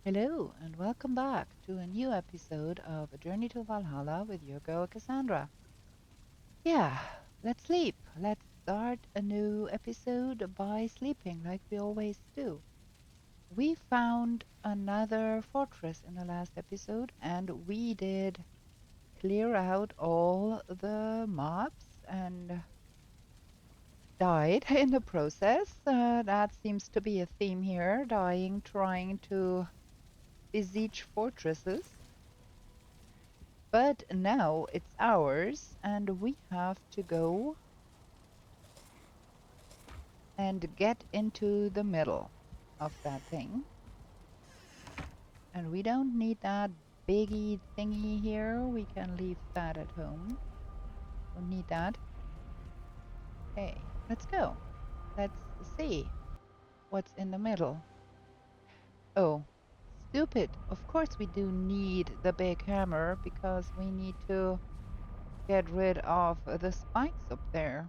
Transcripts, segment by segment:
Hello, and welcome back to a new episode of A Journey to Valhalla with your girl Cassandra. Yeah, let's sleep. Let's start a new episode by sleeping like we always do. We found another fortress in the last episode, and we did clear out all the mobs and died in the process. That seems to be a theme here, dying trying to besiege fortresses. But now it's ours, and we have to go and get into the middle of that thing. And we don't need that biggie thingy here. We can leave that at home. Don't need that. Okay, let's go. Let's see what's in the middle. Oh, stupid. Of course we do need the big hammer because we need to get rid of the spikes up there.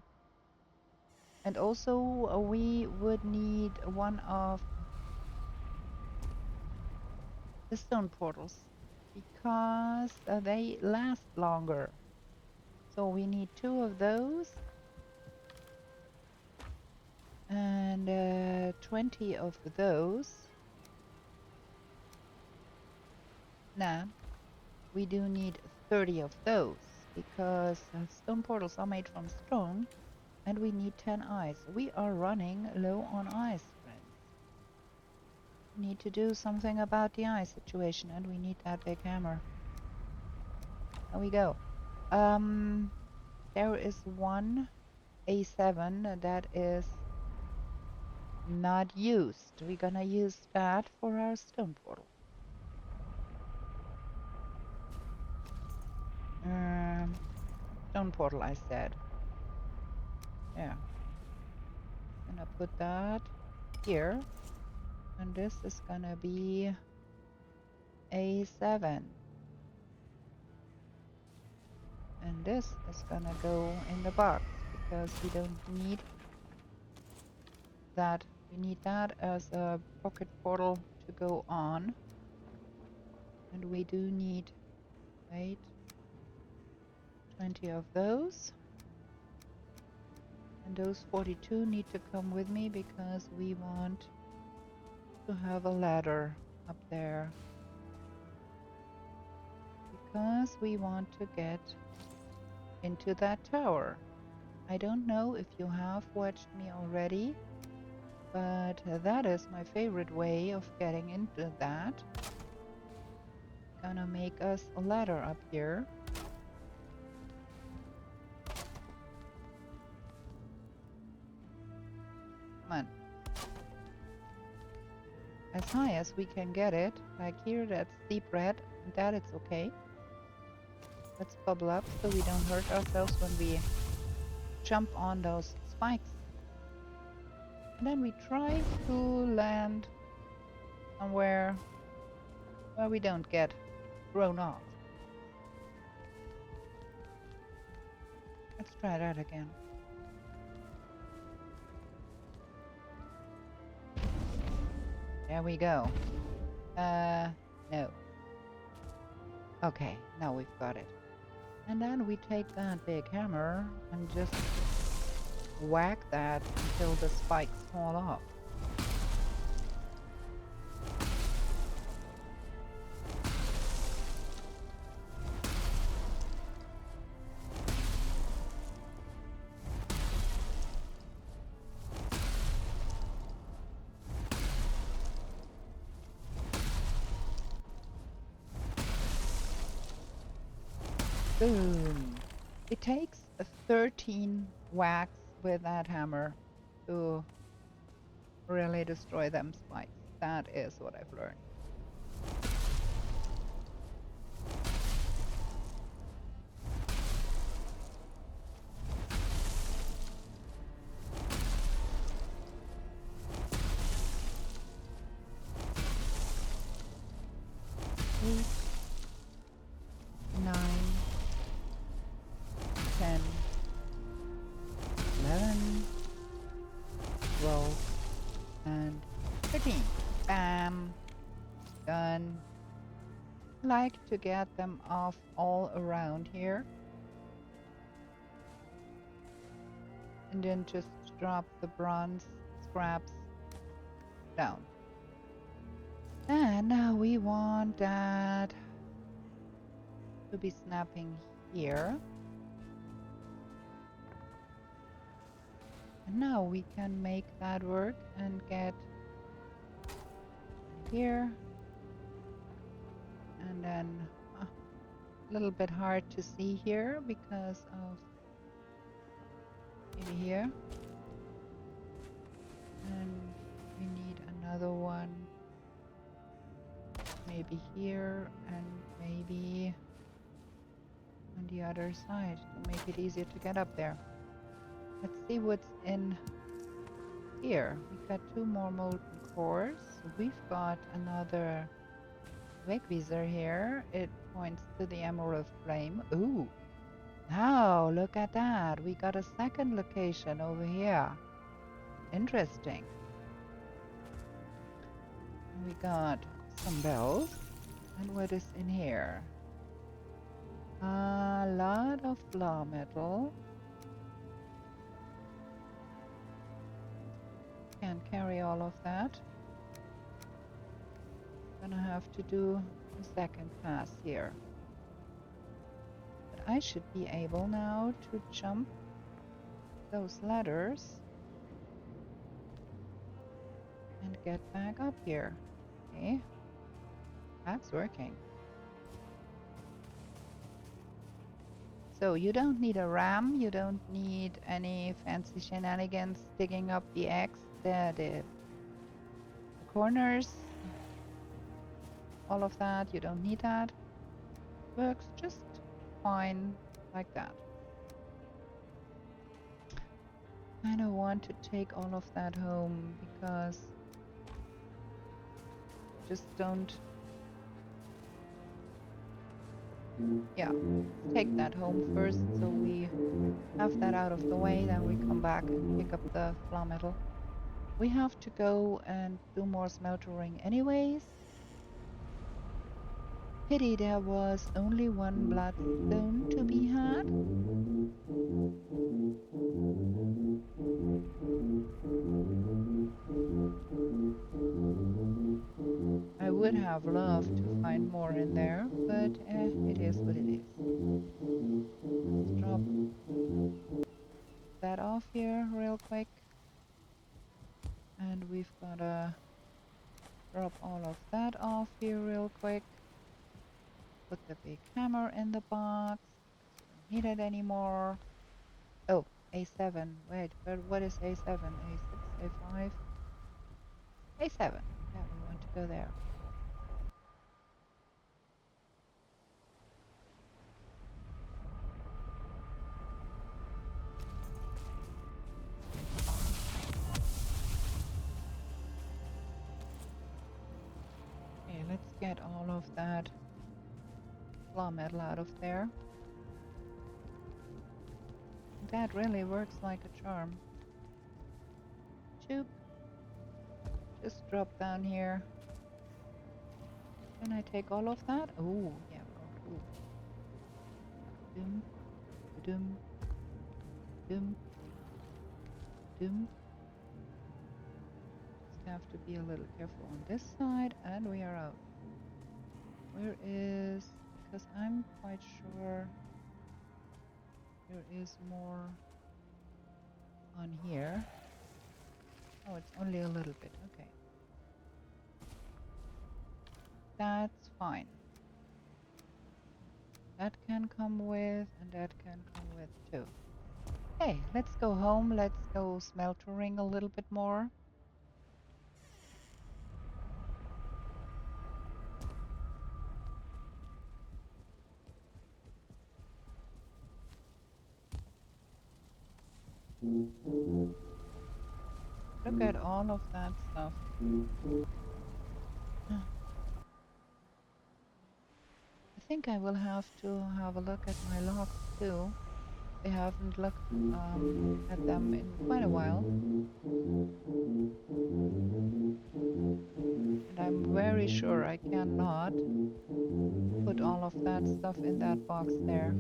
And also, we would need one of the stone portals because they last longer. So we need two of those and 20 of those. Nah, we do need 30 of those because stone portals are made from stone and we need 10 eyes. We are running low on eyes, friends. We need to do something about the eye situation and we need that big hammer. There we go. There is one A7 that is not used. We're gonna use that for our stone portal. Um, Stone portal, I said. Yeah. Gonna put that here. And this is gonna be A7. And this is gonna go in the box because we don't need that. We need that as a pocket portal to go on. And we do need, wait, 20 of those. And those 42 need to come with me because we want to have a ladder up there. Because we want to get into that tower. I don't know if you have watched me already, but that is my favorite way of getting into that. Gonna make us a ladder up here. Come on. As high as we can get it. Like here, that's deep red. That it's okay. Let's bubble up so we don't hurt ourselves when we jump on those spikes. And then we try to land somewhere where we don't get thrown off. Let's try that again. There we go. No. Okay, now we've got it. And then we take that big hammer and just whack that until the spikes fall off. Boom! It takes a 13 whacks with that hammer to really destroy them spikes. That is what I've learned. Eight, 9, 10, 11, 12, and 13. Bam! done. Like to get them off all around here. And then just drop the bronze scraps down. And now we want that to be snapping here. And now we can make that work and get here. And then a little bit hard to see here because of maybe here. And we need another one maybe here and maybe on the other side to make it easier to get up there. Let's see what's in here. We've got 2 more molten cores. We've got another Wegweiser here. It points to the emerald flame. Ooh! Now look at that. We got a second location over here. Interesting. We got some bells. And what is in here? A lot of flaw metal. Can't carry all of that. Gonna have to do a second pass here. But I should be able now to jump those ladders and get back up here. Okay, that's working. So you don't need a ram, you don't need any fancy shenanigans digging up the eggs, the corners, all of that, you don't need that. Works just fine like that. I don't want to take all of that home because just don't. Yeah, take that home first so we have that out of the way, then we come back and pick up the flaw metal. We have to go and do more smeltering anyways. Pity there was only 1 bloodstone to be had. I would have loved to find more in there, but it is what it is. Let's drop that off here real quick. And we've gotta drop all of that off here real quick. Put the big hammer in the box. Don't need it anymore. Oh, A7. Wait, but what is A7? A6, A5? A7. Yeah, we want to go there. Okay, let's get all of that flaw metal out of there. That really works like a charm. Choop. Just drop down here. Can I take all of that? Oh, yeah. Ooh. Doom. Doom. Doom. Doom. Just have to be a little careful on this side, and we are out. Where is... because I'm quite sure there is more on here. Oh, it's only a little bit. Okay. That's fine. That can come with, and that can come with too. Hey, let's go home. Let's go smeltering a little bit more. Look at all of that stuff. I think I will have to have a look at my logs too. I haven't looked at them in quite a while. And I'm very sure I cannot put all of that stuff in that box there.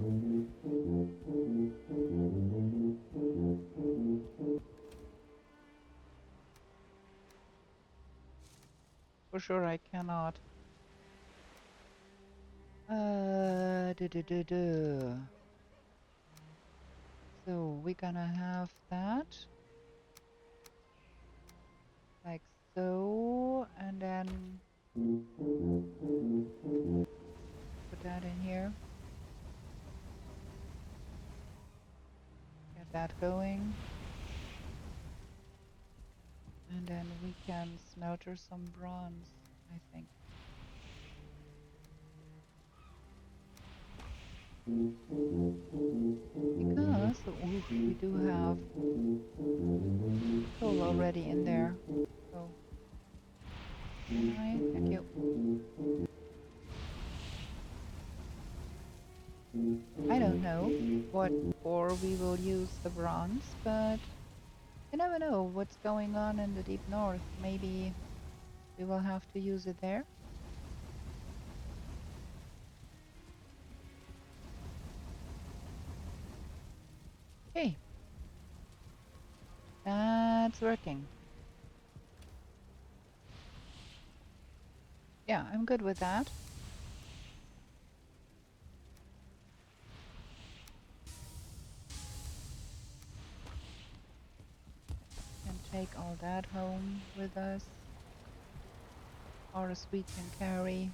For sure I cannot. Do do do do. So we're gonna have that like so, and then put that in here. Get that going. And then we can smelter some bronze, I think. Because oof, we do have coal already in there. So can I? Thank you. I don't know what for we will use the bronze, but you never know what's going on in the deep north. Maybe we will have to use it there. Hey, that's working. Yeah, I'm good with that. Can take all that home with us, or as we can carry.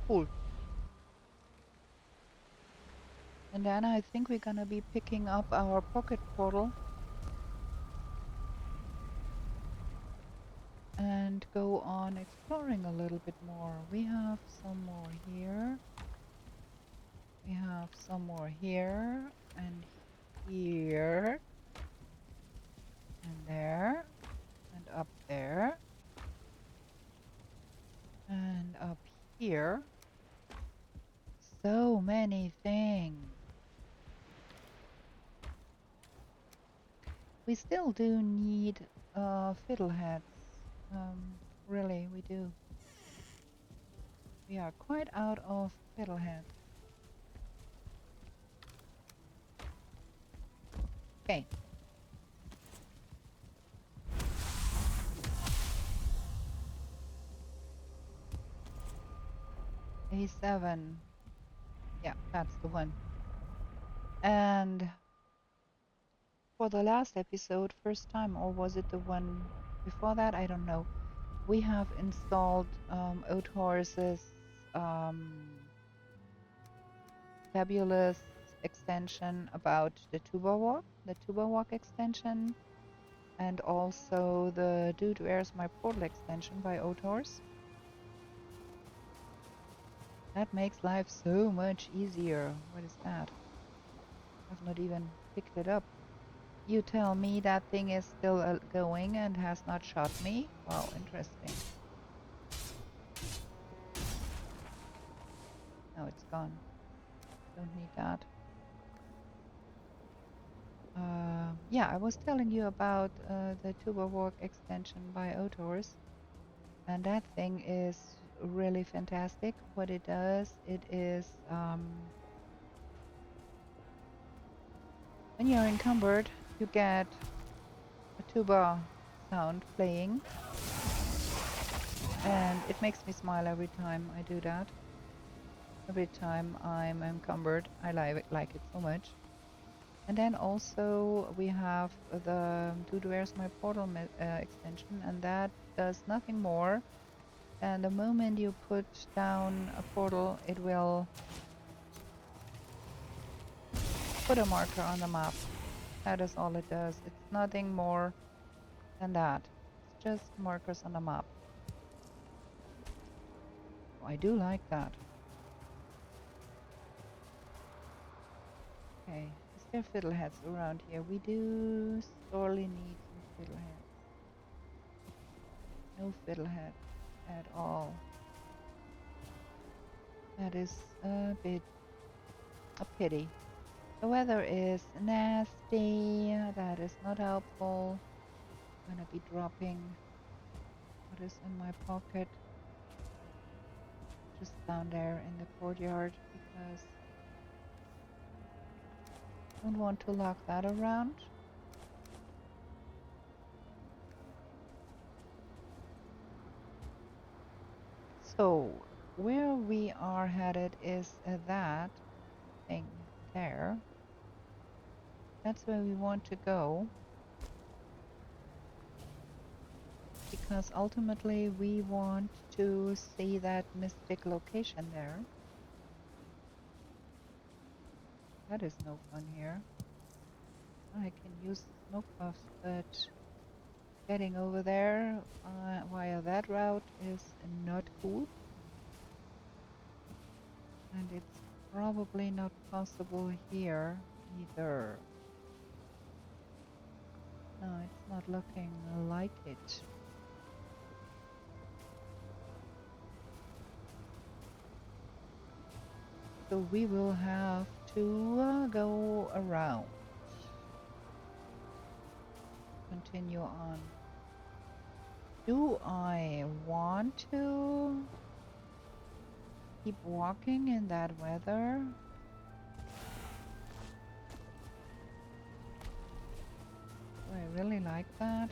Cool. And then I think we're gonna be picking up our pocket portal and go on exploring a little bit more. We have some more here. We have some more here and here and there and up there and up here. So many things. We still do need fiddleheads. Really, we do. We are quite out of fiddleheads. Okay. A7. Yeah, that's the one. And for the last episode, first time, or was it the one before that? I don't know. We have installed Oathorse's fabulous extension about the Tuba Walk extension, and also the Dude Where's My Portal extension by Oathorse. That makes life so much easier. What is that? I've not even picked it up. You tell me that thing is still going and has not shot me? Wow, interesting. No, it's gone. Don't need that. Yeah, I was telling you about the Tuba Walk extension by Oathorse, and that thing is really fantastic. What it does, it is when you're encumbered, you get a tuba sound playing, and it makes me smile every time I do that. Every time I'm encumbered, I like it so much. And then also we have the Dude Where's My Portal extension, and that does nothing more. And the moment you put down a portal, it will put a marker on the map. That is all it does. It's nothing more than that. It's just markers on the map. I do like that. Okay, is there fiddleheads around here? We do sorely need some fiddleheads. No fiddlehead at all. That is a bit a pity. The weather is nasty. That is not helpful. gonna be dropping what is in my pocket just down there in the courtyard because I don't want to lug that around. So where we are headed is that thing there. That's where we want to go. Because ultimately we want to see that mystic location there. That is no fun here. I can use the smoke buffs, but getting over there via that route is not cool. And it's probably not possible here either. No, it's not looking like it. So we will have to go around. Continue on. Do I want to keep walking in that weather? Do I really like that?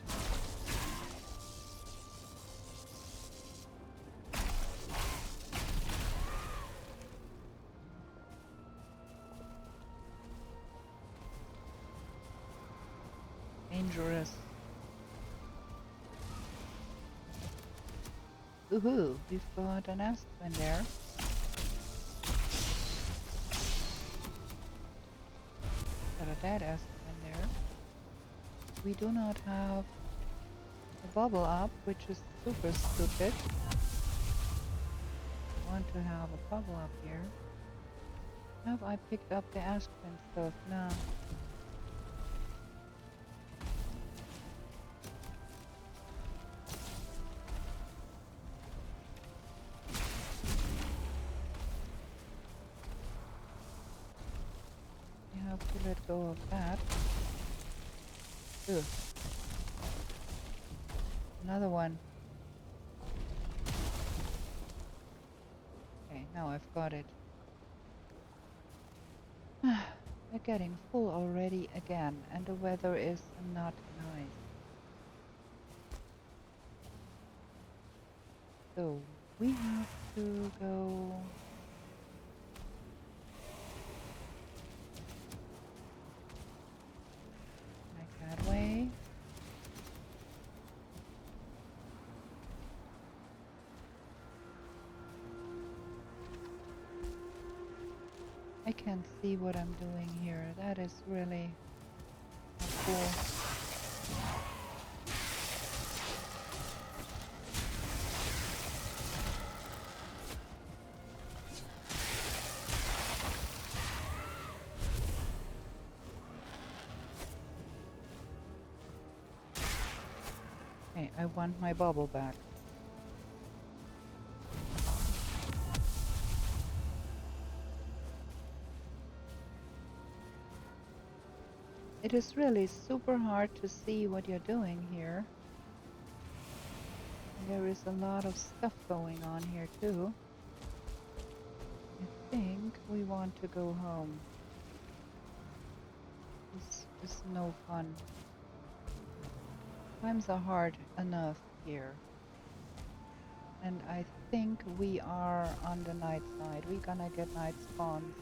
Dangerous. Woohoo! We've got an aspen there. Got a dead aspen there. We do not have a bubble up, which is super stupid. I want to have a bubble up here. Have I picked up the aspen stuff? No. I have to let go of that. Ugh. Another one. Okay, now I've got it. We're getting full already again, and the weather is not nice. So we have to go like that way. I can't see what I'm doing here. That is really not cool. Okay, I want my bubble back. It is really super hard to see what you're doing here. And there is a lot of stuff going on here too. I think we want to go home. This is no fun. Times are hard enough here. And I think we are on the night side. We're gonna get night spawns.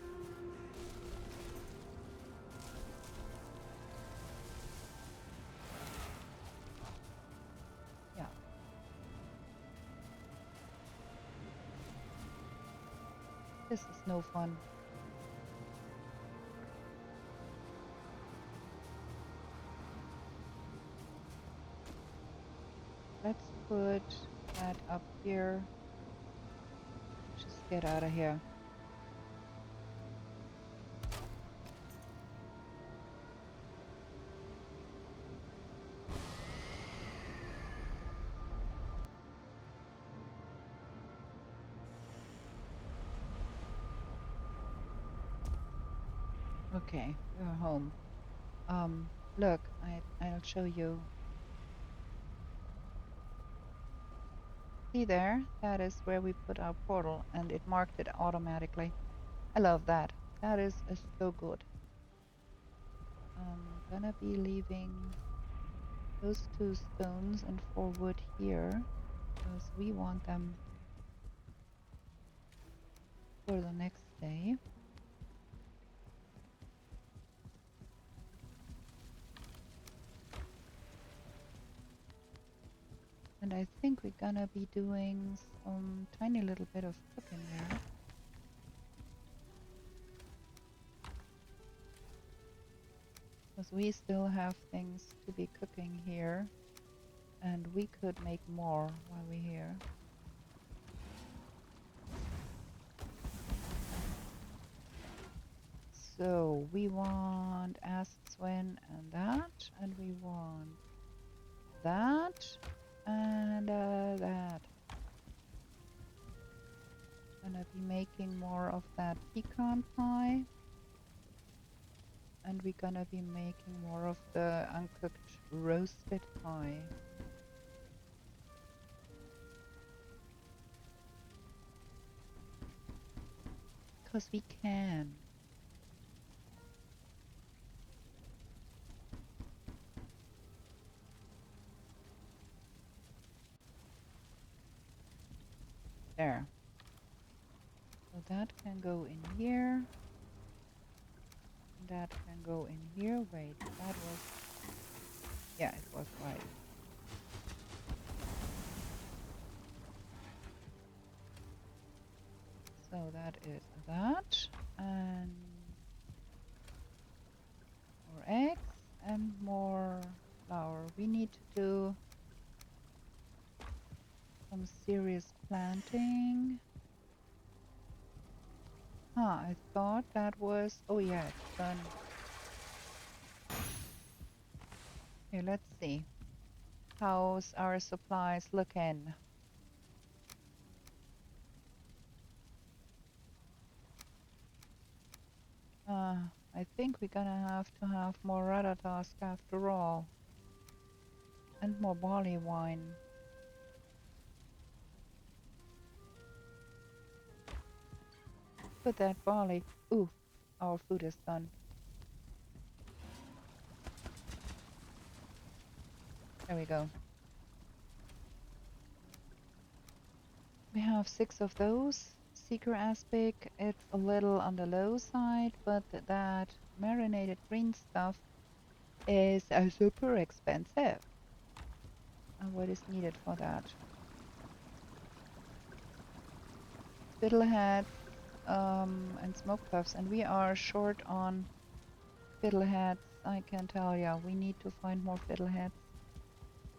Yeah. This is no fun. Let's put that up here. Just get out of here. Okay, we're home. Look, I'll show you. see there? That is where we put our portal, and it marked it automatically. I love that. That is so good. I'm gonna be leaving those 2 stones and 4 wood here, because we want them for the next day. And I think we're gonna be doing some tiny little bit of cooking there. Because we still have things to be cooking here. And we could make more while we're here. So we want Aswin and that. And we want that. And that. Gonna be making more of that pecan pie. And we're gonna be making more of the uncooked roasted pie. Because we can. There. So that can go in here. That can go in here. Wait, that was... Yeah, it was right. So that is that. And more eggs and more flour. We need to do some serious planting. I thought that was... Oh yeah, it's done. Here, let's see. How's our supplies looking? I think we're gonna have to have more Ratatosk after all. And more barley wine. Put that barley... Ooh, our food is done. There we go. We have 6 of those. Seeker aspic, it's a little on the low side, but that marinated green stuff is super expensive. And what is needed for that? Fiddleheads and smoke puffs, and we are short on fiddleheads. I can tell ya, we need to find more fiddleheads.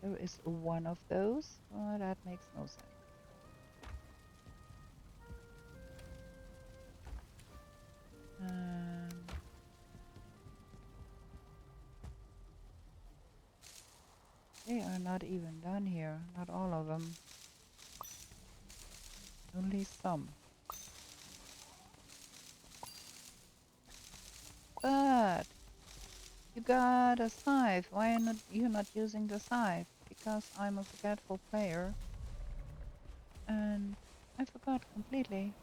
There is one of those. Oh, that makes no sense. They are not even done here. Not all of them. Only some. But you got a scythe. Why are you not using the scythe? Because I'm a forgetful player. And I forgot completely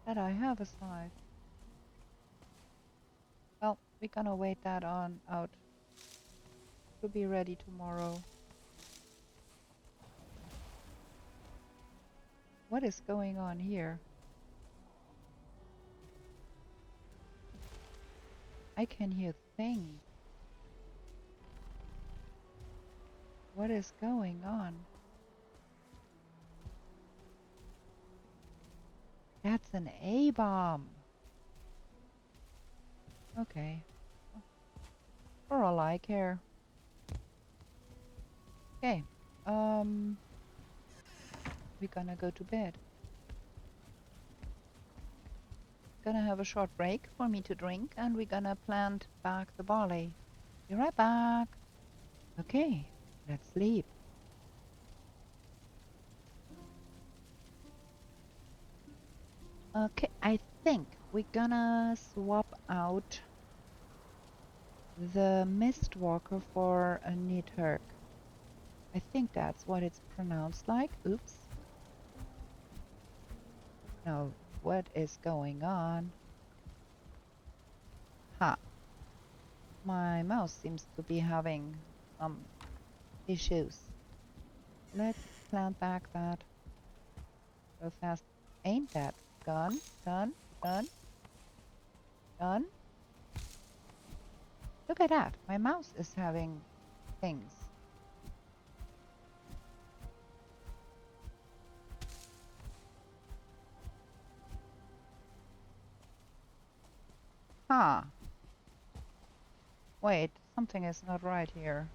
that I have a scythe. Well, we're gonna wait that on out. To be ready tomorrow. What is going on here? I can hear things. What is going on? That's an A-bomb. Okay. For all I care. Okay. We're gonna go to bed. Gonna have a short break for me to drink, and we're gonna plant back the barley. Be right back. Okay, let's sleep. Okay, I think we're gonna swap out the Mistwalker for a Nidhurk. I think that's what it's pronounced like. Oops. No, what is going on? Ha. My mouse seems to be having some issues. Let's plant back that real fast. Ain't that done? Done? Done? Done? Look at that. My mouse is having things. Huh. Wait, something is not right here.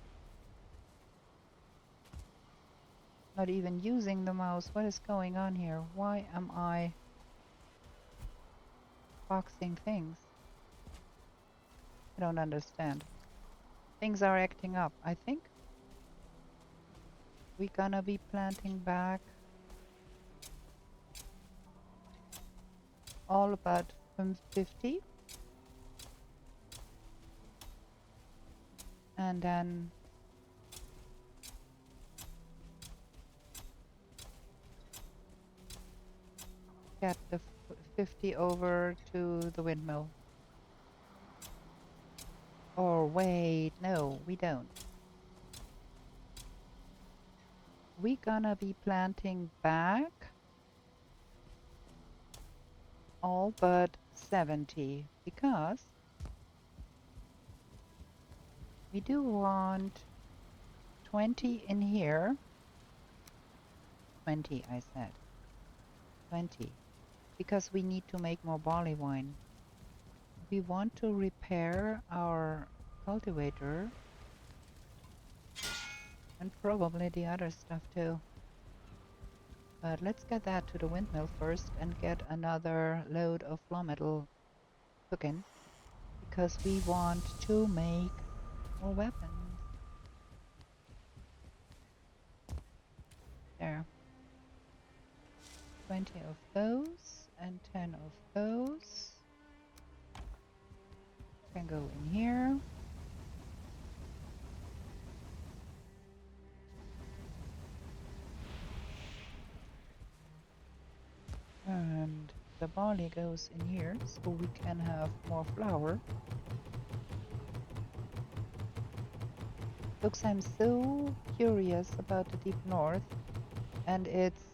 Not even using the mouse. What is going on here? Why am I boxing things? I don't understand. Things are acting up. I think we're gonna be planting back all about 50. And then get the 50 over to the windmill. Or wait, no, we don't. We're gonna be planting back all but 70 because we do want 20 in here. 20, I said. 20. Because we need to make more barley wine. We want to repair our cultivator and probably the other stuff too. But let's get that to the windmill first and get another load of raw metal cooking because we want to make more weapons. There. 20 of those and 10 of those. Can go in here. And the barley goes in here so we can have more flour. Looks, I'm so curious about the deep north, and it's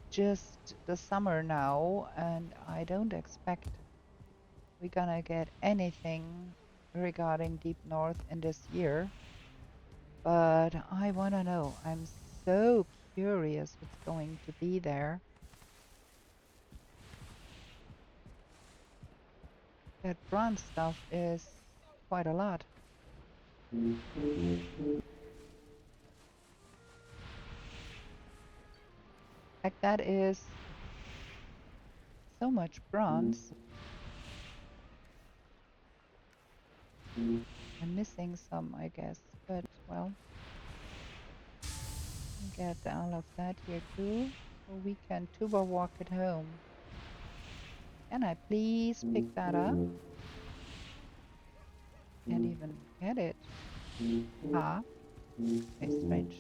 just the summer now, and I don't expect we're gonna get anything regarding deep north in this year. But I wanna know. I'm so curious what's going to be there. That bronze stuff is quite a lot. Like that is so much bronze. I'm missing some, I guess, but well, get all of that here too, so we can tuber walk it home. Can I please pick that up? Can't even get it. Ah, okay, strange.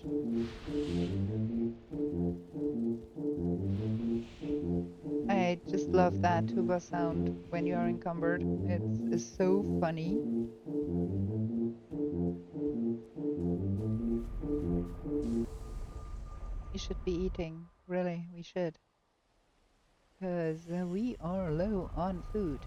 I just love that tuba sound when you are encumbered. It's so funny. We should be eating, really, we should. Because we are low on food.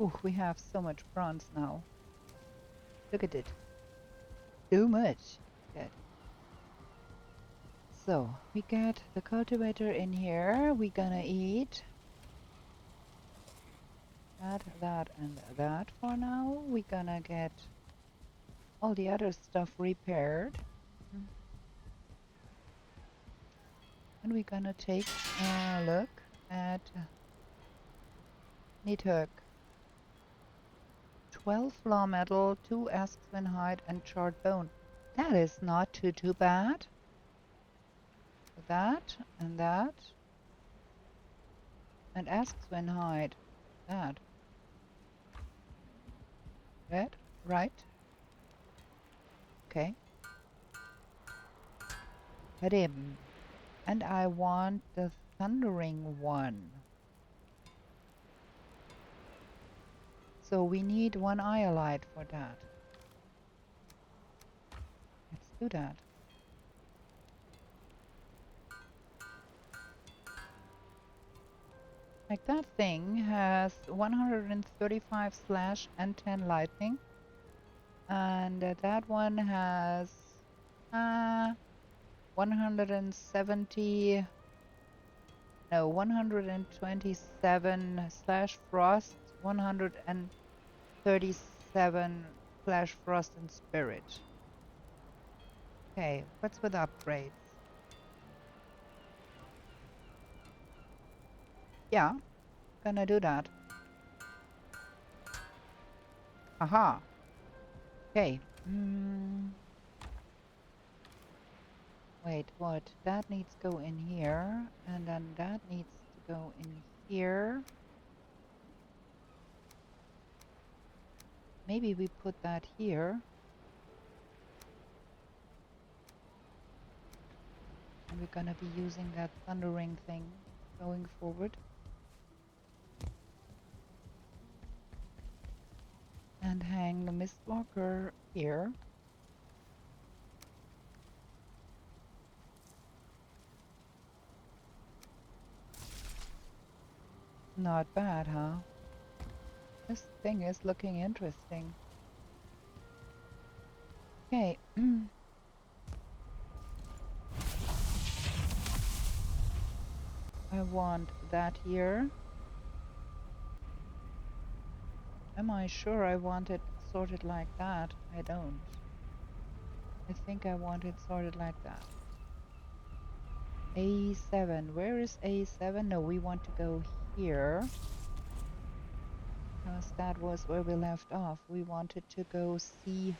Oh, we have so much bronze now. Look at it. So much. Good. So, we get the cultivator in here. We're gonna eat that, and that for now. We're gonna get all the other stuff repaired. And we're gonna take a look at Network 12 flaw metal, 2 aspen hide, and charred bone. That is not too bad. That and that. And aspen hide. That. Red? Right? Okay. Him. And I want the thundering one. So we need 1 iolite for that. Let's do that. Like that thing has 135 slash and 10 lightning. And that one has 170, no, 127 slash frost, 137 slash frost and spirit. Okay, what's with upgrades? Yeah, gonna do that. Aha. Okay. Wait, what? That needs to go in here, and then that needs to go in here. Maybe we put that here. And we're gonna be using that thundering thing going forward. And hang the mistwalker here. Not bad, huh? This thing is looking interesting. Okay. I want that here. Am I sure I want it sorted like that? I don't. I think I want it sorted like that. A7. Where is A7? No, we want to go here. Because that was where we left off. We wanted to go see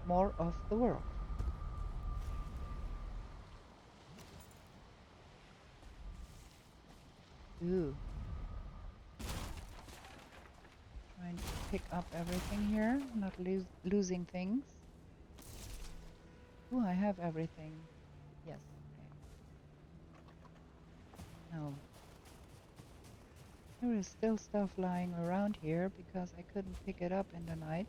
more of the world. Ooh. Trying to pick up everything here, not losing things. Ooh, I have everything. Yes. Okay. No. There is still stuff lying around here because I couldn't pick it up in the night.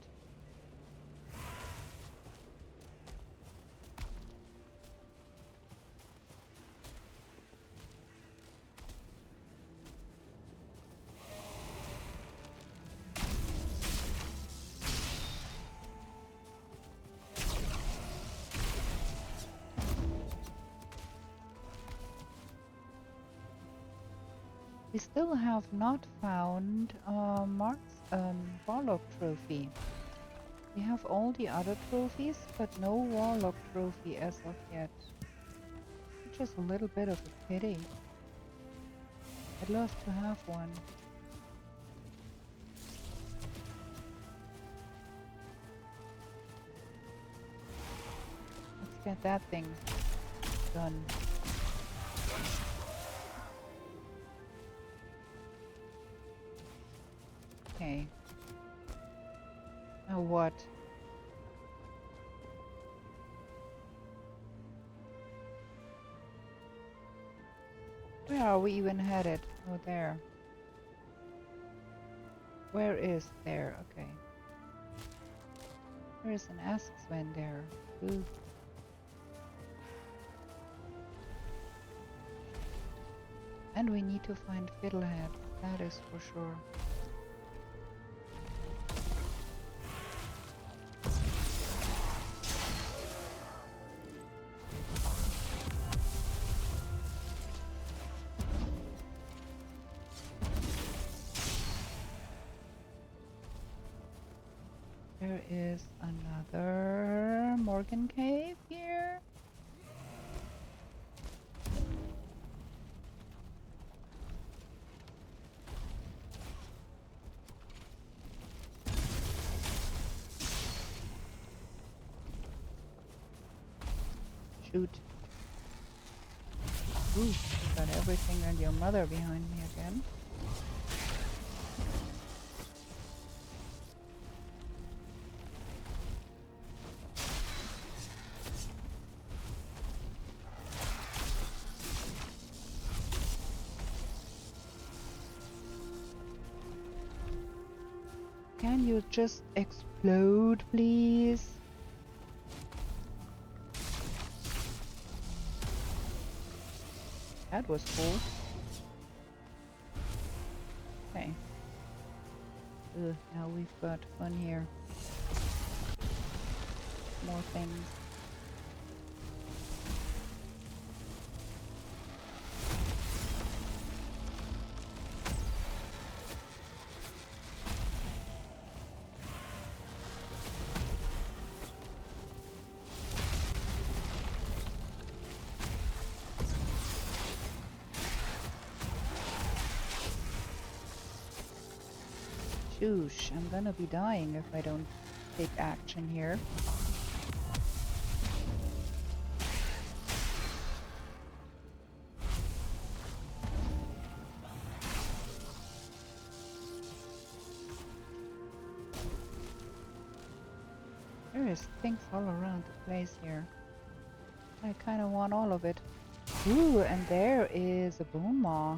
We still have not found Mark's Warlock trophy. We have all the other trophies, but no Warlock trophy as of yet. Which is a little bit of a pity. I'd love to have one. Let's get that thing done. Okay. Now what? Where are we even headed? Oh, there. Where is there? Okay. There is an Askswen there. Ooh. And we need to find Fiddlehead. That is for sure. There is another Morgan cave here. shoot. Ooh, you got everything and your mother behind me again. Can you just explode, please? That was cool. Okay. Ugh, now we've got fun here. More things. Shoosh, I'm gonna be dying if I don't take action here. There is things all around the place here. I kinda want all of it. Ooh, and there is a bone maw.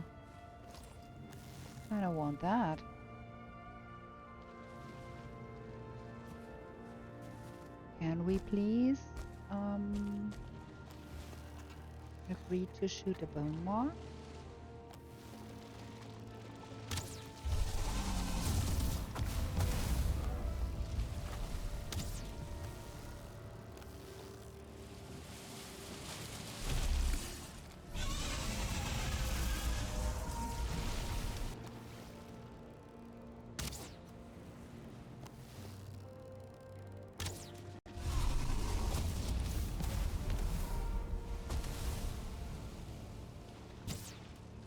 Kinda want that. Can we please agree to shoot a bone maw?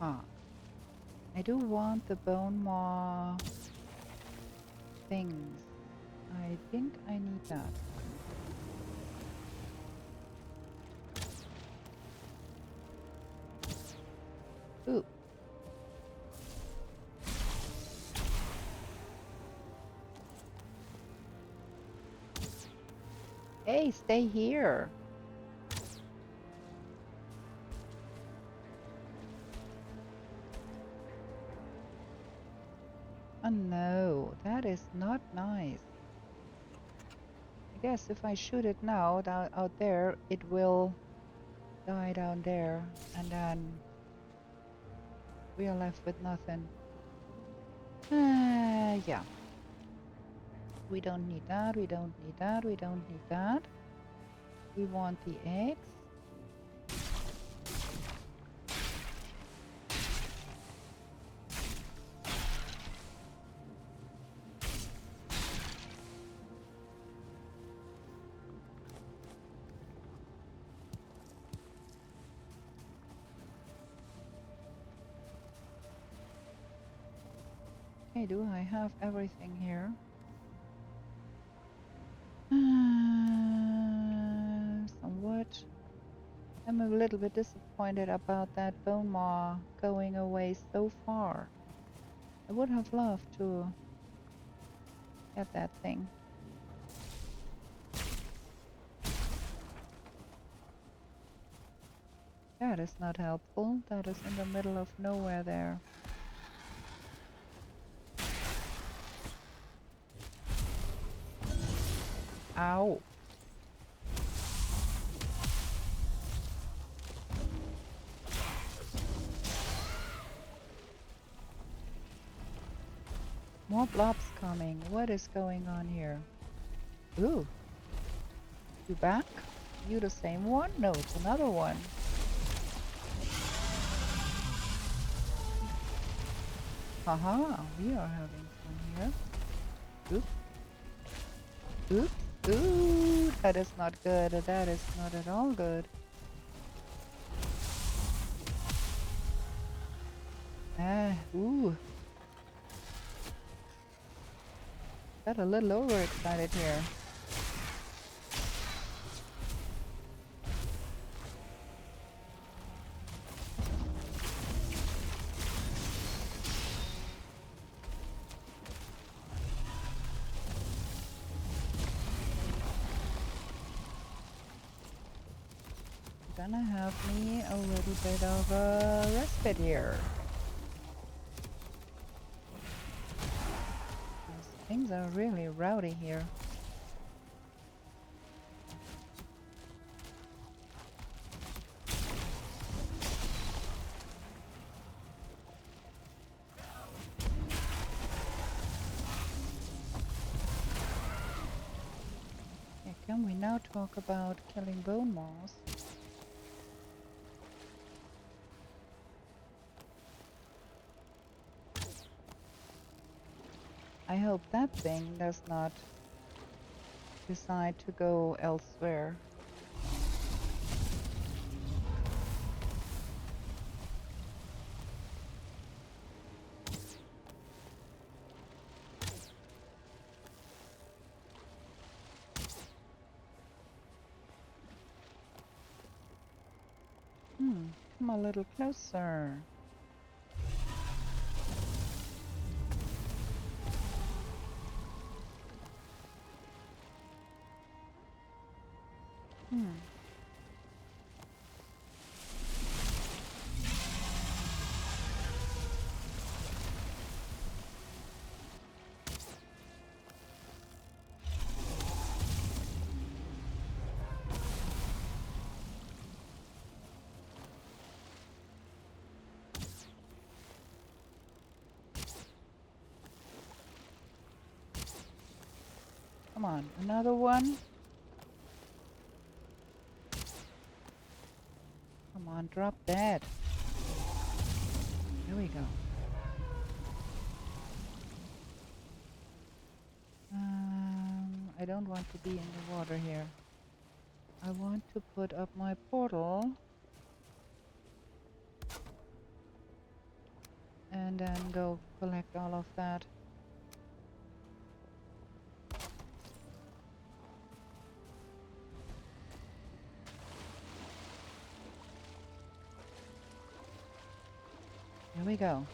Ah, I do want the bone maw things. I think I need that. Ooh. Hey, stay here. Oh no, that is not nice. I guess if I shoot it now down out there, it will die down there, and then we are left with nothing. Yeah. We don't need that, we don't need that, we don't need that. We want the eggs. Okay, do I have everything here? Somewhat. I'm a little bit disappointed about that bone maw going away so far. I would have loved to get that thing. That is not helpful. That is in the middle of nowhere there. Ow. More blobs coming. What is going on here? Ooh. You back? You the same one? No, it's another one. Haha, we are having fun here. Oops. Oops. Ooh, that is not good. That is not at all good. Ooh. Got a little overexcited here. gonna have me a little bit of a respite here. These things are really rowdy here. Yeah, can we now talk about killing bone moss? I hope that thing does not decide to go elsewhere. Come a little closer. Come on, another one. Come on, drop dead. There we go. I don't want to be in the water here. I want to put up my portal. And then go collect all of that. Here we go.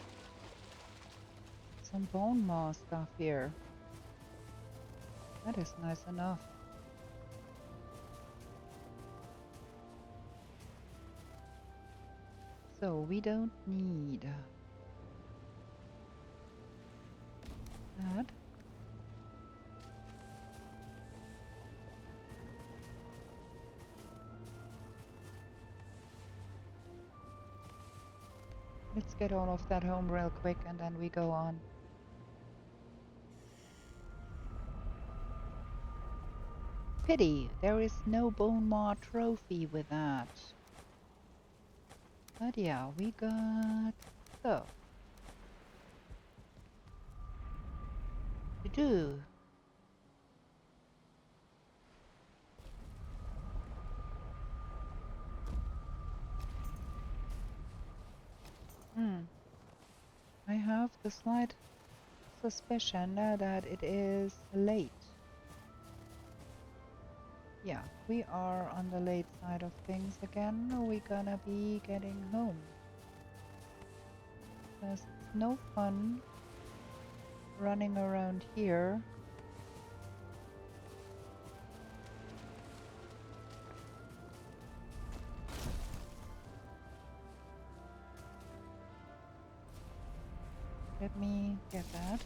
Some bone moss stuff here. That is nice enough. So we don't need that. Let's get all of that home real quick and then we go on. Pity, there is no bone maw trophy with that. But yeah, we got stuff to do. I have the slight suspicion that it is late. Yeah, we are on the late side of things again. We're gonna be getting home. There's no fun running around here. Let me get that.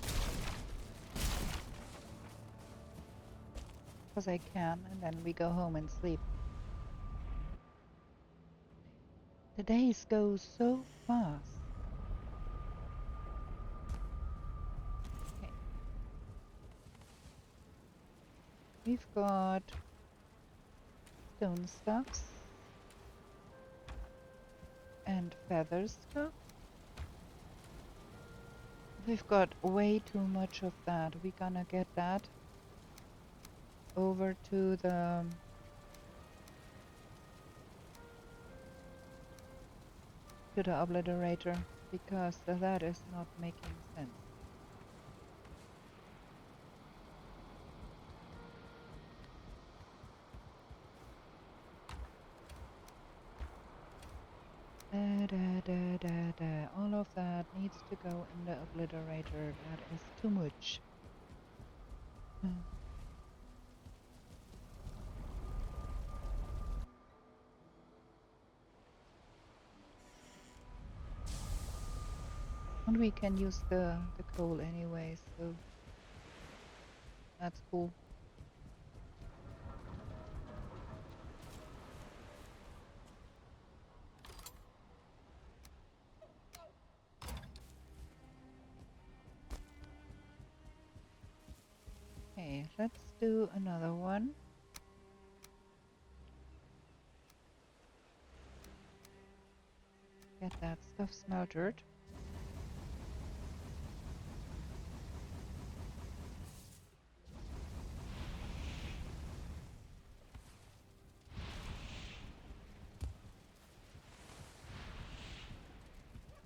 Because I can, and then we go home and sleep. The days go so fast. Okay. We've got stone stuffs and feather stuff. We've got way too much of that. We're gonna get that over to the obliterator because that is not making sense. All of that needs to go in the obliterator. That is too much. Hmm. And we can use the coal anyway, so that's cool. Okay, let's do another one. Get that stuff smeltered.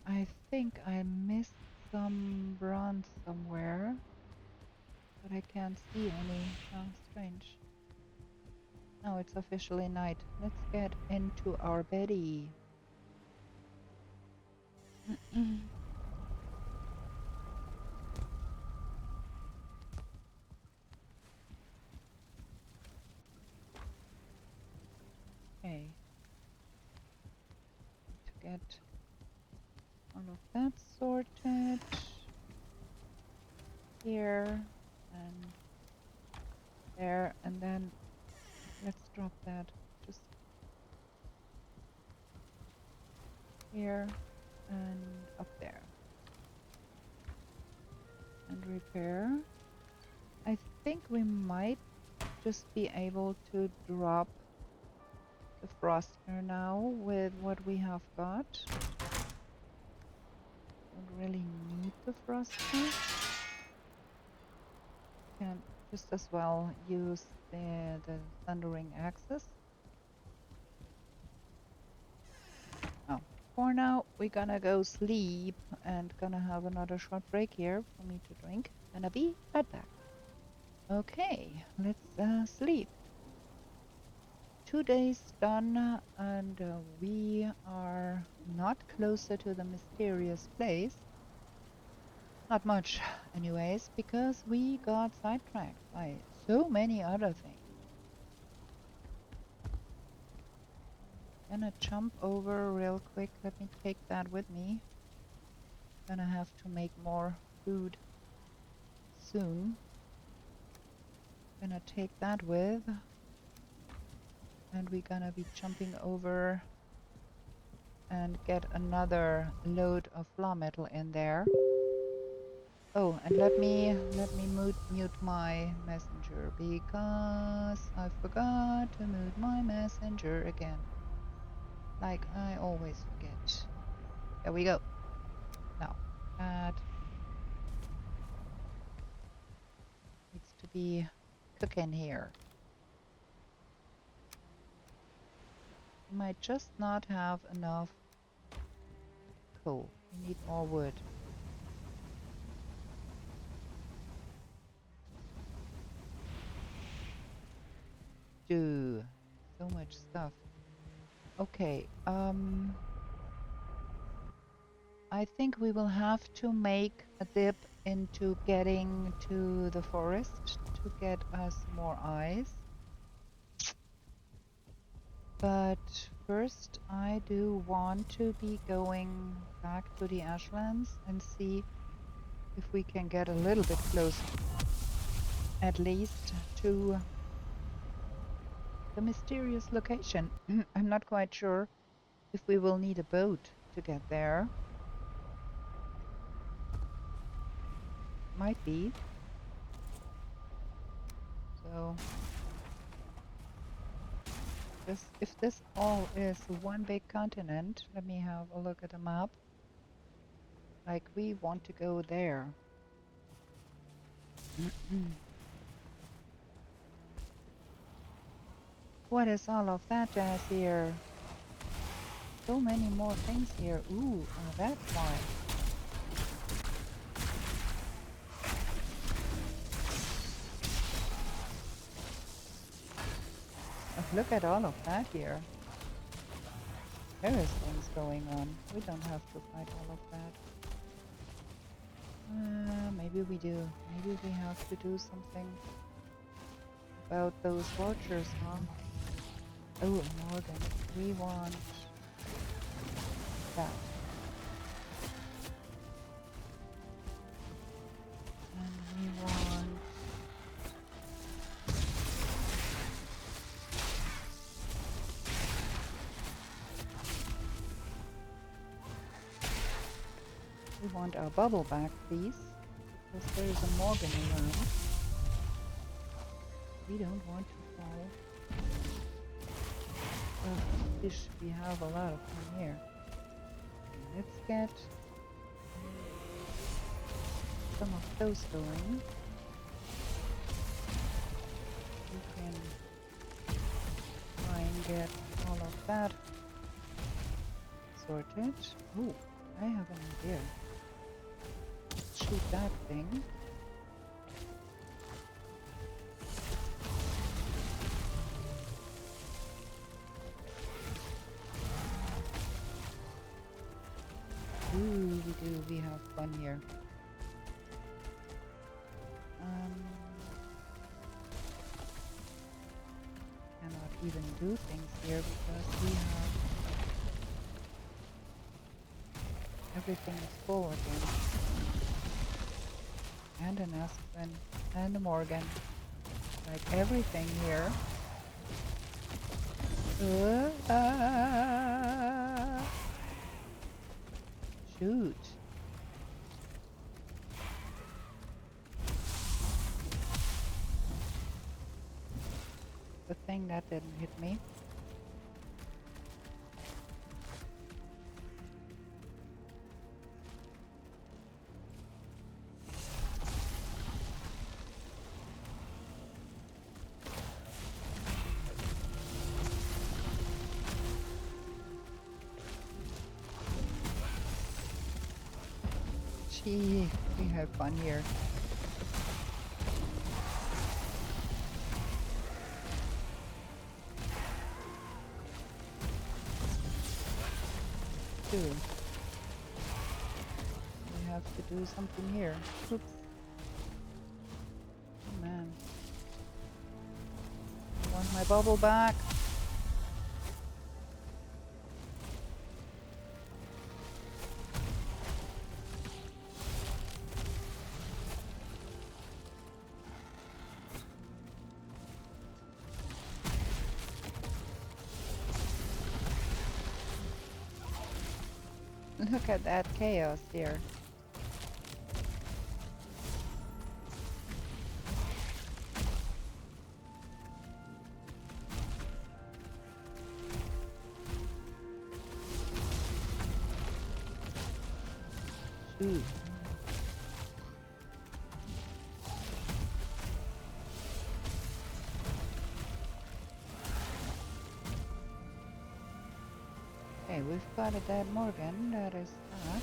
I think I missed some bronze somewhere, but I can't see any. Oh, strange. Now it's officially night. Let's get into our beddy. Okay. To get all of that sorted here and there, and then let's drop that just here and up there. And repair. I think we might just be able to drop the Frostner now with what we have got. Don't really need the Frostner. Can just as well use the Thundering Axis. Oh, for now we're gonna go sleep and gonna have another short break here for me to drink. And I'll be right back. Okay, let's sleep. 2 days done, and we are not closer to the mysterious place. Not much, anyways, because we got sidetracked by so many other things. Gonna jump over real quick. Let me take that with me. Gonna have to make more food soon. Gonna take that with. And we're gonna be jumping over and get another load of flaw metal in there. Oh, and let me mute my messenger because I forgot to mute my messenger again. Like I always forget. There we go. Now that needs to be cooking here. Might just not have enough coal. We need more wood. Dude, so much stuff. Okay, I think we will have to make a dip into getting to the forest to get us more eyes. But first I do want to be going back to the ashlands and see if we can get a little bit closer, at least to the mysterious location. I'm not quite sure if we will need a boat to get there. Might be. So if this all is one big continent, let me have a look at the map. Like we want to go there. What is all of that jazz here? So many more things here. Ooh, that's why. Oh, look at all of that here. There is things going on. We don't have to fight all of that. Maybe we do. Maybe we have to do something about those vultures, huh? Oh, Morgan, we want that. We want our bubble back, please, because there is a Morgan around. We don't want to fall. Fish, we have a lot of them here. Let's get some of those going. We can try and get all of that sorted. Oh, I have an idea. Let's shoot that thing. Ooh, we have fun here. Cannot even do things here because we have everything is full again. And an Aspen and a Morgan. Like everything here. Shoot. The thing that didn't hit me. Gee, we have fun here. We have to do something here. Oops. Oh man. I want my bubble back. Look at that chaos here. Shoot. Okay, we've got a dead Morgan, that is that.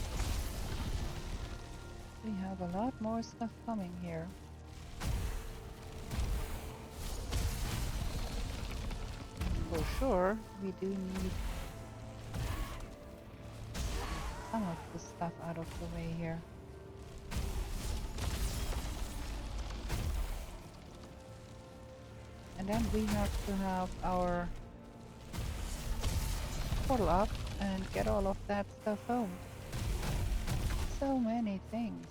We have a lot more stuff coming here. For sure, we do need some of the stuff out of the way here. And then we have to have our portal up and get all of that stuff home. So many things.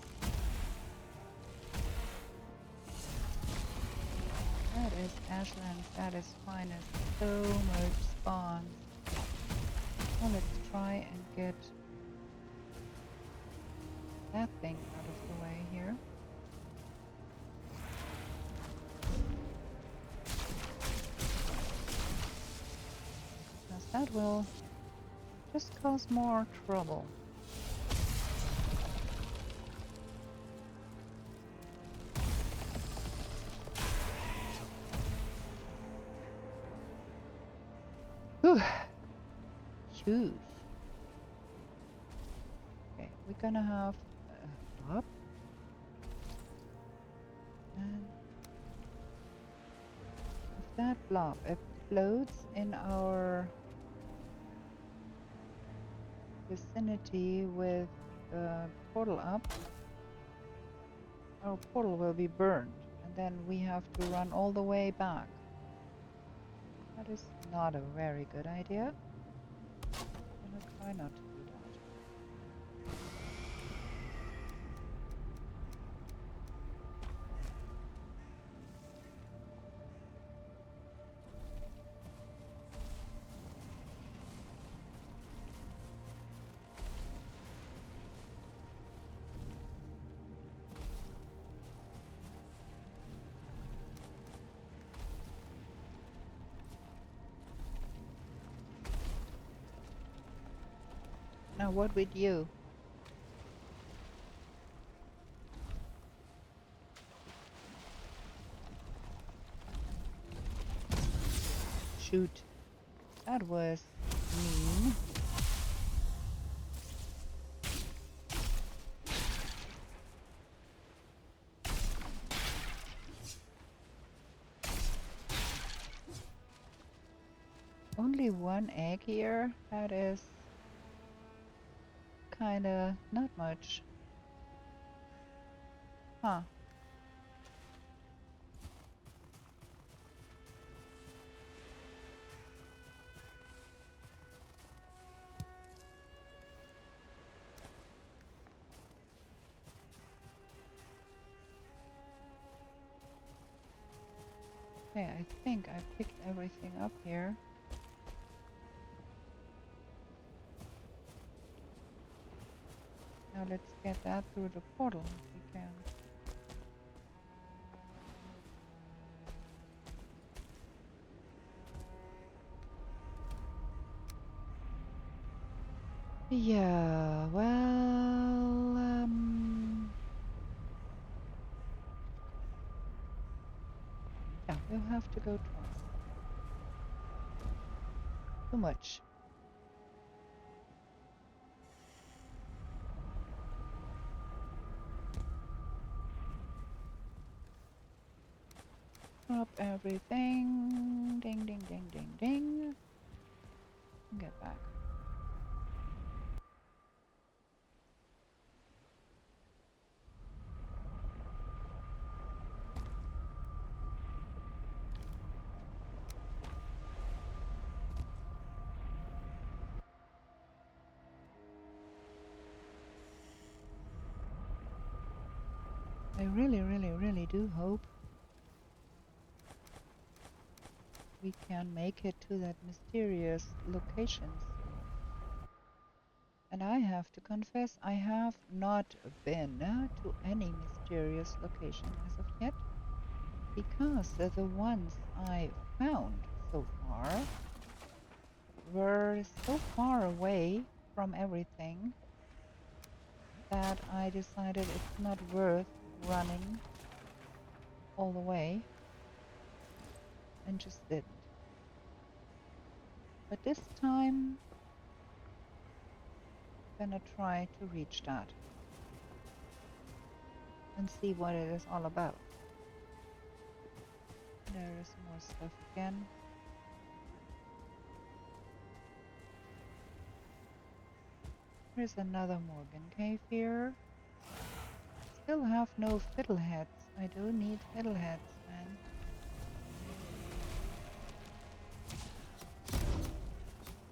That is ashlands, that is finest. So much spawn. Well, let's try and get that thing out of the way here. Because that will just cause more trouble. Whew. Huge. Okay, we're gonna have a drop. And if that blob explodes in our vicinity with the portal up, our portal will be burned, and then we have to run all the way back. That is not a very good idea. I'm gonna try not to do that. Now what with you? Shoot. That was mean. Only one egg here? That is kinda not much. Huh. Okay, I think I picked everything up here. Now let's get that through the portal if we can. Yeah, well, yeah, we'll have to go twice. Too much. Drop everything. Ding, ding, ding, ding, ding. And get back. I really, really, really do hope we can make it to that mysterious location soon. And I have to confess, I have not been to any mysterious location as of yet, because the ones I found so far were so far away from everything that I decided it's not worth running all the way, and just didn't. But this time, I'm gonna try to reach that and see what it is all about. There is more stuff again. There's another Morgan cave here. Still have no fiddleheads. I do need fiddleheads, man.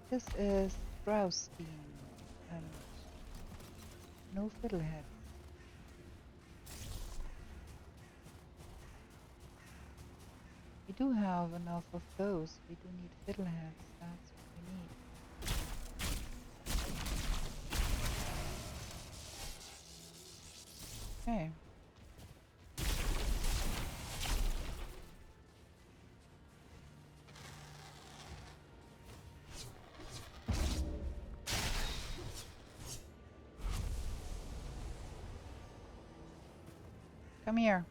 This is Browstein and no fiddleheads. We do have enough of those. We do need fiddleheads. That's what we need. Okay. Come here.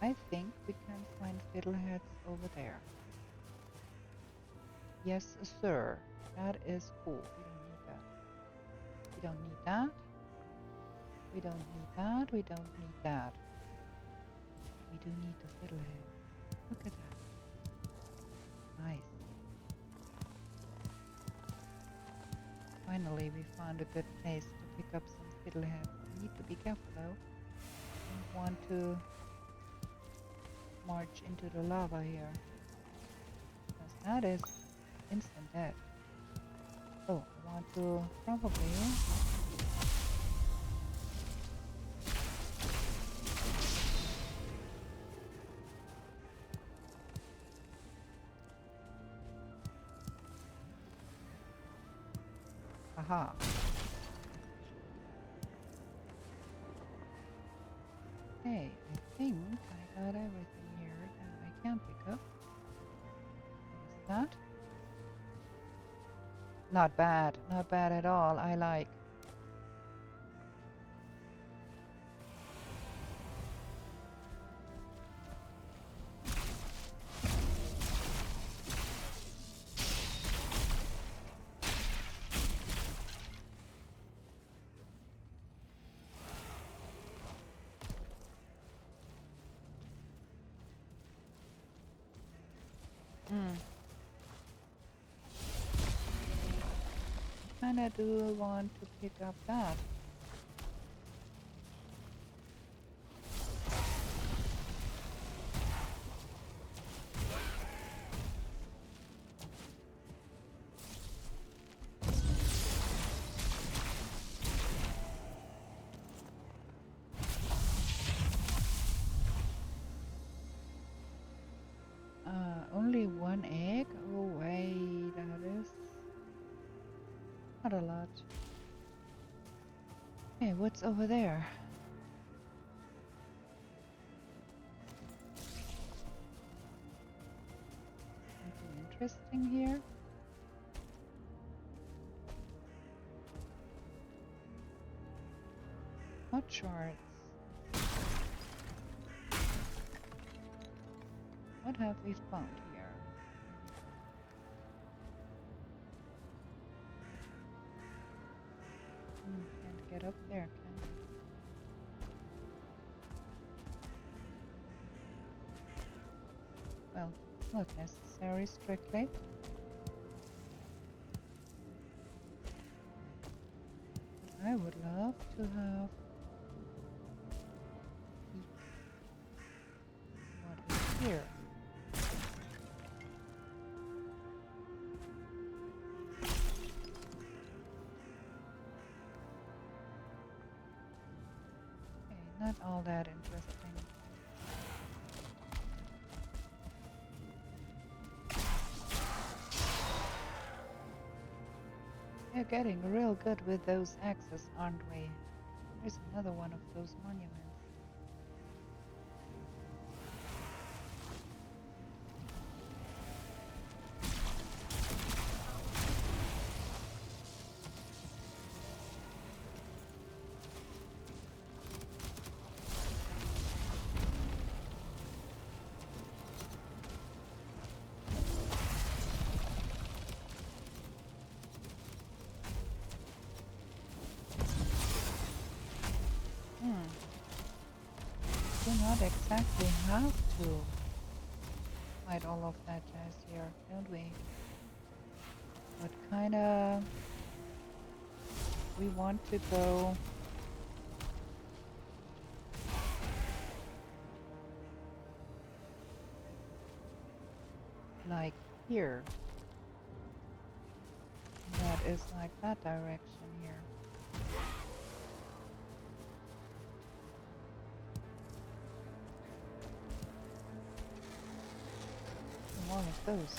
I think we can find fiddleheads over there. Yes, sir. That is cool. We don't need that. We don't need that. We don't need that. We don't need that. We do need the fiddlehead. Look at that. Nice. Finally, we found a good place to pick up some fiddleheads. We need to be careful though. Don't want to march into the lava here, because that is instant death. Oh, I want to probably aha. Okay, I think I got everything here that I can pick up. What is that? Not bad, not bad at all. I like. Hmm. Kinda do want to pick up that. Only one egg? Oh wait, that is not a lot. Hey, what's over there? Something interesting here? Hot charts. What have we found here? Can't get up there, can we? Well, it's not necessary strictly. But I would love to have what is here. Okay, not all that interesting. We're getting real good with those axes, aren't we? There's another one of those monuments. Do not exactly have to fight all of that jazz here, don't we? But kinda we want to go like here. That is like that direction here. More of those.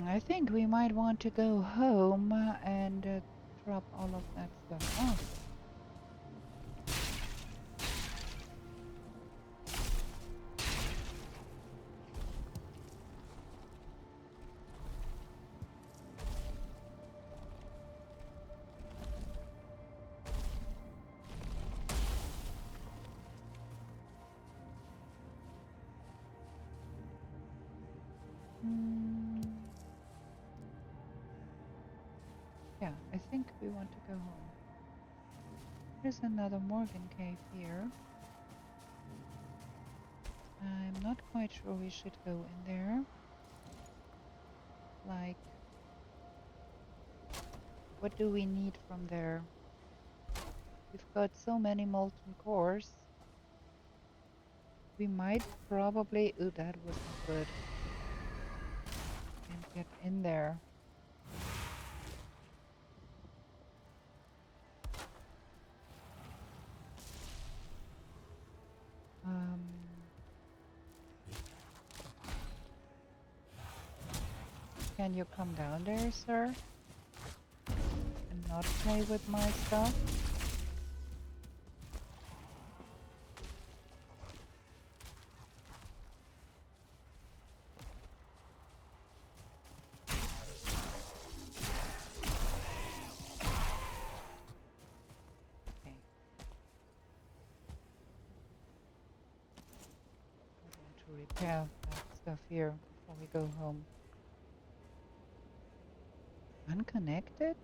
I think we might want to go home and drop all of that stuff off. Yeah, I think we want to go home. There's another Morgan cave here. I'm not quite sure we should go in there. Like, what do we need from there? We've got so many molten cores. We might probably... Ooh, that wasn't good. Can't get in there. Can you come down there, sir? And not play with my stuff? Okay. I'm going to repair that stuff here before we go home. Unconnected?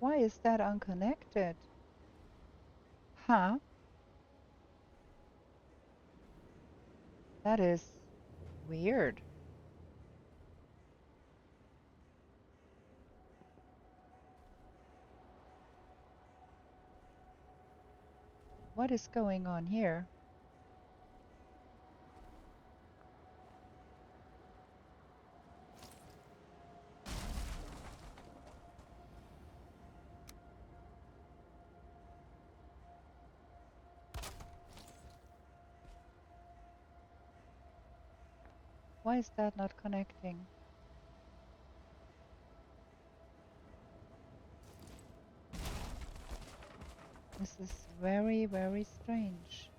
Why is that unconnected? Huh? That is weird. What is going on here? Why is that not connecting? This is very, very strange.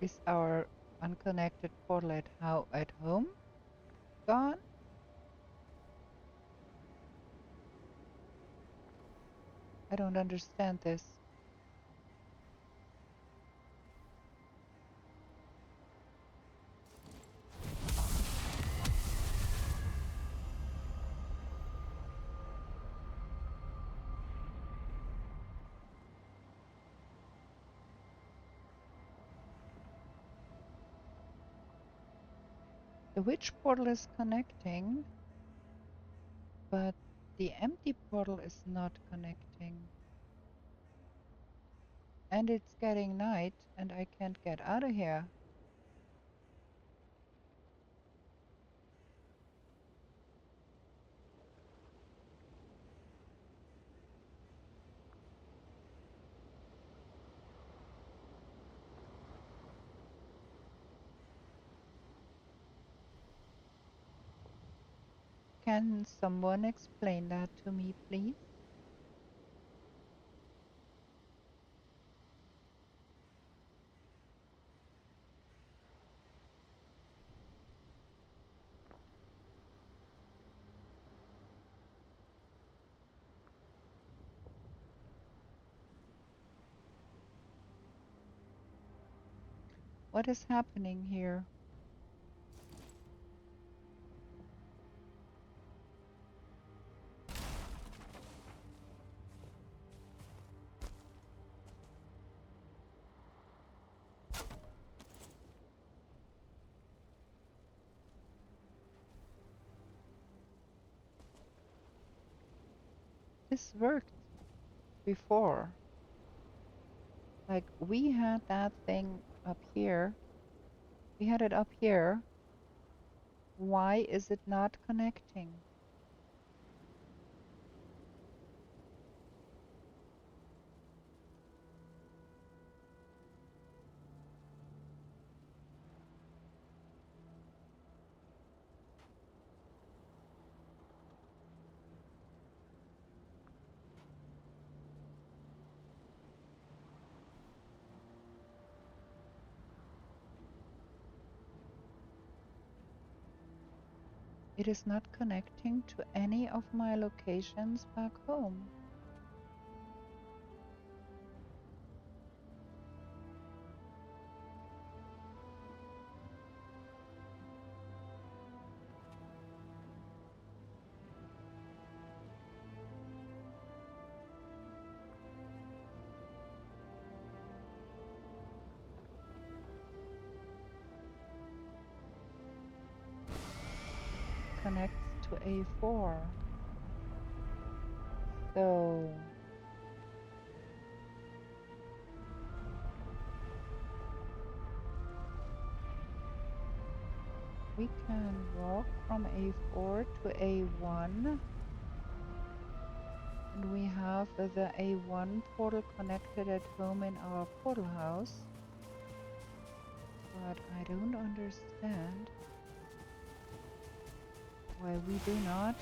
Is our unconnected portal at home gone? I don't understand this. The witch portal is connecting, but the empty portal is not connecting. And it's getting night, and I can't get out of here. Can someone explain that to me, please? What is happening here? This worked before. Like, we had that thing up here. We had it up here. Why is it not connecting? It is not connecting to any of my locations back home. Connects to A4. So We can walk from A4 to A1. And we have the A1 portal connected at home in our portal house. But I don't understand why we do not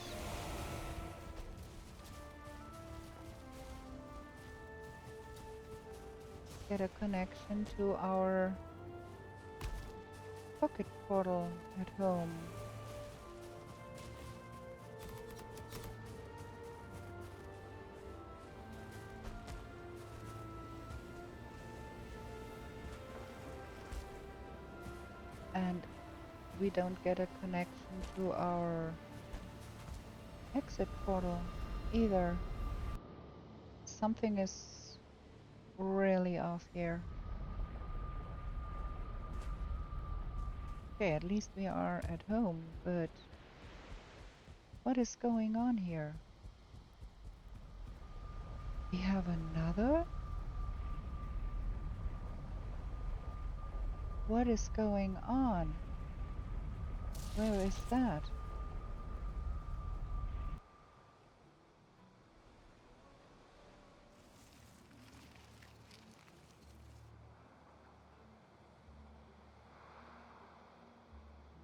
get a connection to our pocket portal at home. And we don't get a connection to our exit portal either. Something is really off here. Okay, at least we are at home, but what is going on here? We have another? What is going on? Where is that?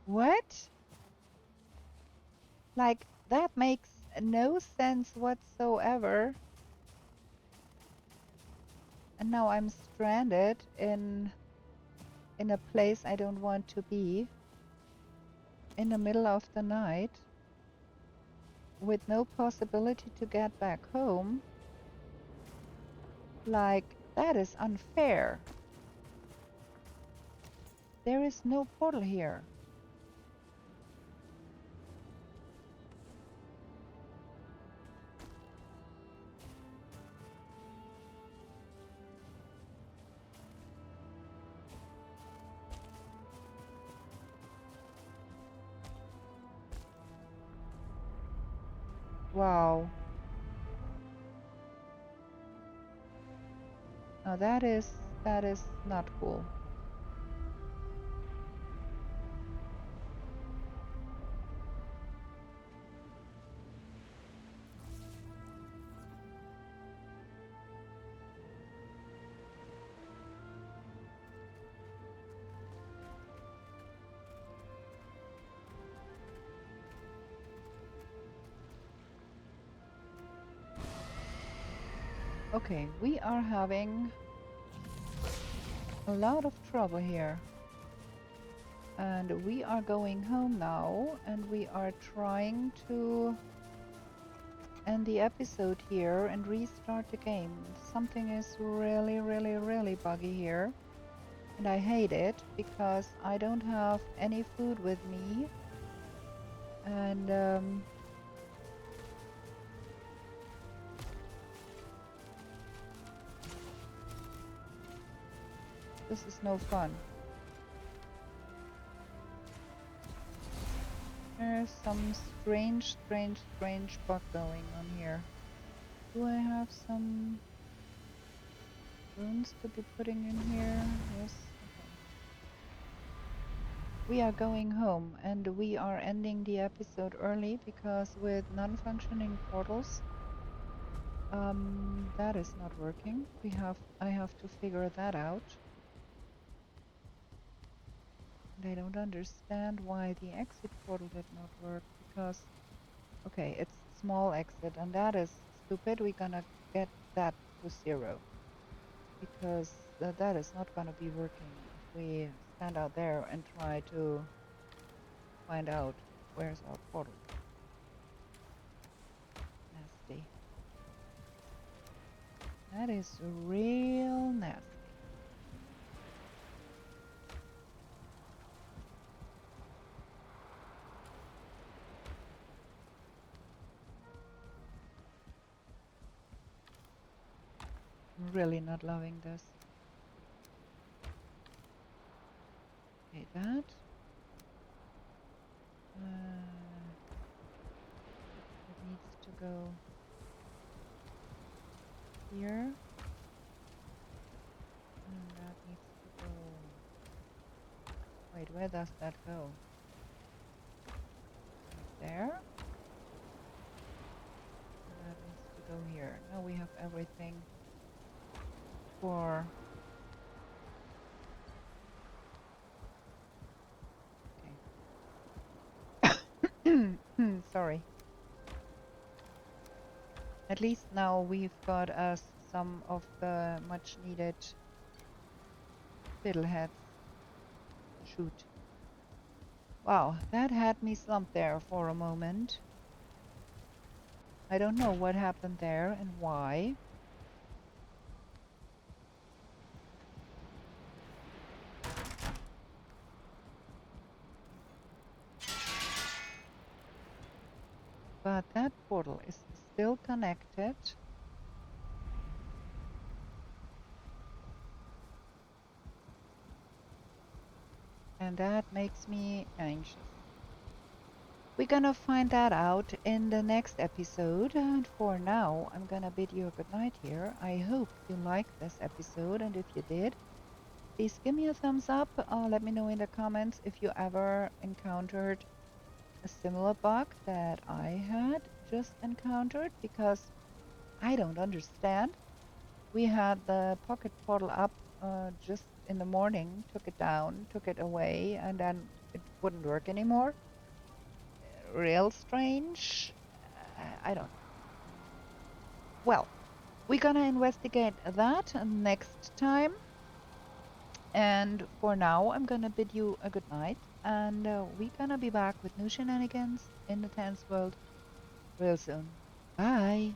What? Like, that makes no sense whatsoever. And now I'm stranded in a place I don't want to be, in the middle of the night, with no possibility to get back home. Like, that is unfair. There is no portal here. Wow. Now that is not cool. Okay, we are having a lot of trouble here. And we are going home now, and we are trying to end the episode here and restart the game. Something is really, really, really buggy here. And I hate it because I don't have any food with me. And this is no fun. There's some strange bug going on here. Do I have some runes to be putting in here? Yes. Okay. We are going home and we are ending the episode early because with non-functioning portals, that is not working. I have to figure that out. And I don't understand why the exit portal did not work because, okay, it's small exit and that is stupid. We're gonna get that to 0 because that is not gonna be working if we stand out there and try to find out where's our portal. Nasty. That is real nasty. I'm really not loving this. Okay, that. It needs to go here. And that needs to go... Wait, where does that go? have everything for... Okay. Sorry. At least now we've got us some of the much needed fiddleheads. Shoot. Wow, that had me slumped there for a moment. I don't know what happened there and why. But that portal is still connected. And that makes me anxious. We're gonna find that out in the next episode, and for now I'm gonna bid you a good night here. I hope you liked this episode, and if you did, please give me a thumbs up. Let me know in the comments if you ever encountered a similar bug that I had just encountered, because I don't understand. We had the pocket portal up just in the morning, took it down, took it away, and then it wouldn't work anymore. Real strange. I don't know. Well, we're gonna investigate that next time. And for now, I'm gonna bid you a good night. And we're gonna be back with new shenanigans in the Tense world real soon. Bye.